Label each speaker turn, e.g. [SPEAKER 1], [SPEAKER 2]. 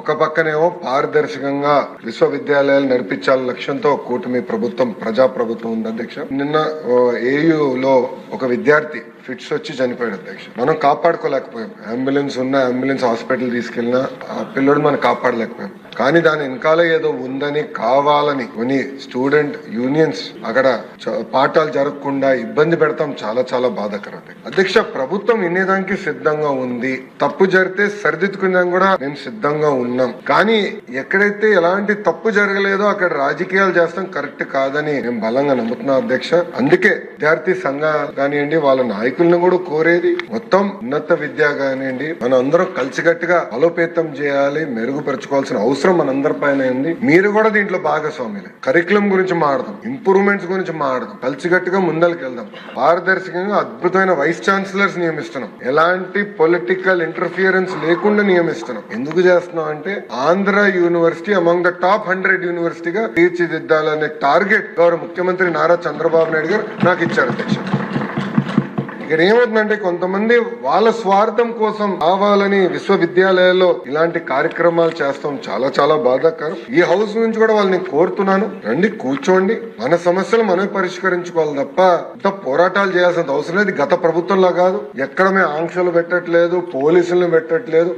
[SPEAKER 1] ఒక పక్కనేమో పారదర్శకంగా విశ్వవిద్యాలయాలు నడిపించాలనే లక్ష్యంతో కూటమి ప్రభుత్వం ప్రజాప్రభుత్వం ఉంది అధ్యక్ష. నిన్న ఏయులో ఒక విద్యార్థి ఫిట్స్ వచ్చి చనిపోయాడు అధ్యక్ష. మనం కాపాడుకోలేకపోయాం. అంబులెన్స్ ఉన్న అంబులెన్స్ హాస్పిటల్ తీసుకెళ్లినా ఆ పిల్లడు మనం కాపాడలేకపోయాం. కానీ దాని వెనకాల ఏదో ఉందని కావాలని కొన్ని స్టూడెంట్ యూనియన్స్ అక్కడ పాఠాలు జరగకుండా ఇబ్బంది పెడతాం. చాలా చాలా బాధాకరం అధ్యక్ష. ప్రభుత్వం వినేదానికి సిద్ధంగా ఉంది. తప్పు జరిగితే సరిదిద్దుకునేదానికి కూడా మేము సిద్ధంగా ఉన్నాం. కానీ ఎక్కడైతే ఎలాంటి తప్పు జరగలేదో అక్కడ రాజకీయాలు చేస్తాం కరెక్ట్ కాదని మేము బలంగా నమ్ముతున్నాం అధ్యక్ష. అందుకే విద్యార్థి సంఘాలు కానివ్వండి, వాళ్ళ నాయకులను కూడా కోరేది మొత్తం ఉన్నత విద్య కానివ్వండి, మనం అందరం కలిసికట్టుగా బలోపేతం చేయాలి, మెరుగుపరచుకోవాల్సిన అవసరం మనందరి పైన ఉంది. మీరు కూడా దీంట్లో భాగస్వామ్యులే. కరికులం గురించి మాట్లాడదాం, ఇంప్రూవ్మెంట్స్ గురించి మాట్లాడదాం, కలిసికట్టుగా ముందరికి వెళ్దాం. పారదర్శకంగా అద్భుతమైన వైస్ ఛాన్సలర్స్ నియమిస్తున్నాం. ఎలాంటి పొలిటికల్ ఇంటర్ఫియరెన్స్ లేకుండా నియమిస్తున్నాం. ఎందుకు చేస్తున్నాం అంటే Andhra university among the top 100 యూనివర్సిటీగా తీర్చిదిద్దాలనే టార్గెట్ గౌరవ ముఖ్యమంత్రి నారా చంద్రబాబు నాయుడు గారు నాకు ఇచ్చారు అధ్యక్ష. ఇక్కడ ఏమవుతుందంటే కొంతమంది వాళ్ళ స్వార్థం కోసం కావాలని విశ్వవిద్యాలయాల్లో ఇలాంటి కార్యక్రమాలు చేస్తాం. చాలా చాలా బాధాకరం. ఈ హౌస్ నుంచి కూడా వాళ్ళని కోరుతున్నాను, రండి కూర్చోండి, మన సమస్యలు మనమే పరిష్కరించుకోవాలి తప్ప ఇంత పోరాటాలు చేయాల్సిన అవసరం లేదు. గత ప్రభుత్వంలా కాదు, ఎక్కడ మేము ఆంక్షలు పెట్టట్లేదు, పోలీసులను పెట్టట్లేదు.